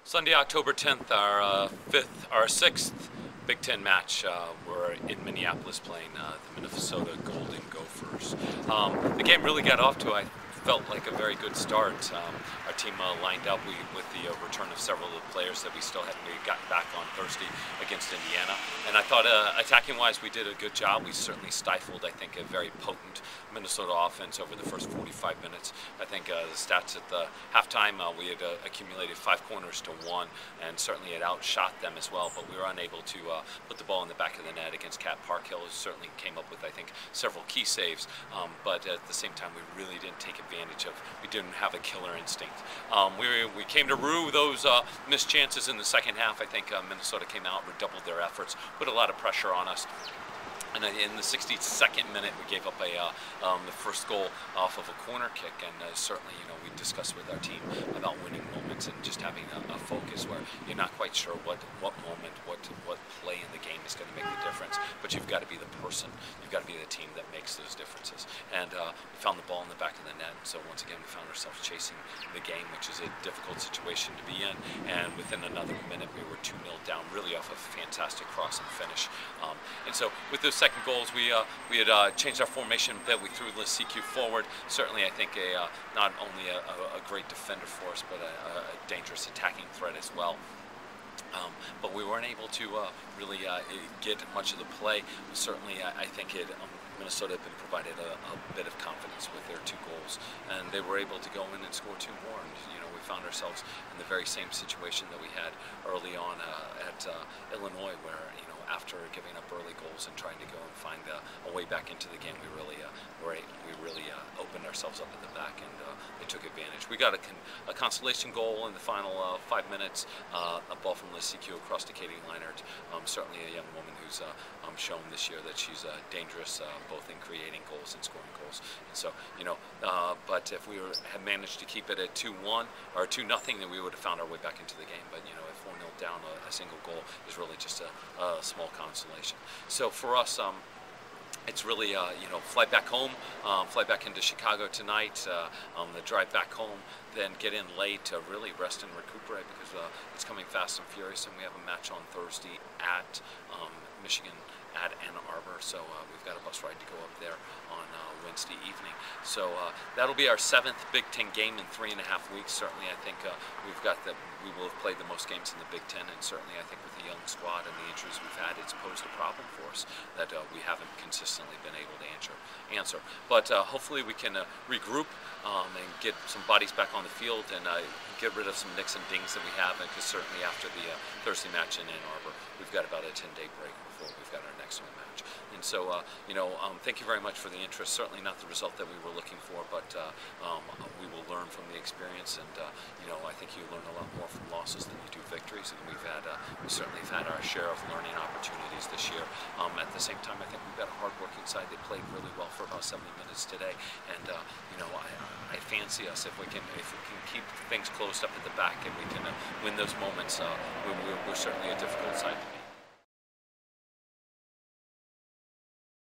Sunday, October 10th, our sixth Big Ten match. We're in Minneapolis playing the Minnesota Golden Gophers. The game really got off to, I felt like, a very good start. Our team lined up with the return of several of the players that we still hadn't gotten back on Thursday against Indiana. And I thought attacking-wise we did a good job. We certainly stifled, I think, a very potent Minnesota offense over the first 45 minutes. I think the stats at the halftime, we had accumulated 5 corners to 1 and certainly had outshot them as well, but we were unable to put the ball in the back of the net against Cat Parkhill. It certainly came up with, I think, several key saves, but at the same time we really didn't take advantage of, we didn't have a killer instinct. We came to rue those missed chances in the second half. I think Minnesota came out, redoubled their efforts, put a lot of pressure on us. And in the 62nd minute, we gave up the first goal off of a corner kick, and certainly, we discussed with our team about winning moments and just having a focus where you're not quite sure what moment, what play in the game is going to make the difference, but you've got to be the person, you've got to be the team that makes those differences. And we found the ball in the back of the net, so once again, we found ourselves chasing the game, which is a difficult situation to be in, and within another minute, we were 2-0 down, really off a fantastic cross and finish. And so with those second goals, we had changed our formation a bit. We threw CQ forward. Certainly, I think not only a great defender for us, but a dangerous attacking threat as well. But we weren't able to really get much of the play. Certainly, I think Minnesota had been provided a bit of confidence with their 2 goals, and they were able to go in and score 2 more. And we found ourselves in the very same situation that we had early on at Illinois, where after giving up early goals and trying to go and find a way back into the game, we really opened ourselves up at the back, and they took advantage. We got a consolation goal in the final 5 minutes, a ball from CQ across to Katie Leinert. Certainly a young woman who's shown this year that she's dangerous both in creating goals and scoring goals. And so, but if we had managed to keep it at 2-1 or 2-0, then we would have found our way back into the game. But at 4-0 down, a single goal is really just a small consolation. So for us, it's really, fly back home, fly back into Chicago tonight, the drive back home, then get in late to really rest and recuperate, because it's coming fast and furious, and we have a match on Thursday at Michigan at Ann Arbor, so we've got a bus ride to go up there on Wednesday evening. So that'll be our 7th Big Ten game in 3.5 weeks. Certainly, I think we will have played the most games in the Big Ten, and certainly, I think with the young squad and the injuries we've had, it's posed a problem for us that we haven't consistently been able to answer. But hopefully, we can regroup and get some bodies back on the field and get rid of some nicks and dings that we have, because certainly after the Thursday match in Ann Arbor, we've got about a 10-day break before we've got our next one match. And so, thank you very much for the interest. Certainly not the result that we were looking for, but we will learn from the experience, and I think you learn a lot more from losses than you do victories, and we certainly have had our share of learning opportunities this year. At the same time, I think we've got a hard-working side. They played really well for about 70 minutes today, and I fancy us if we can keep things closed up at the back and we can win those moments. We're certainly a difficult side to beat.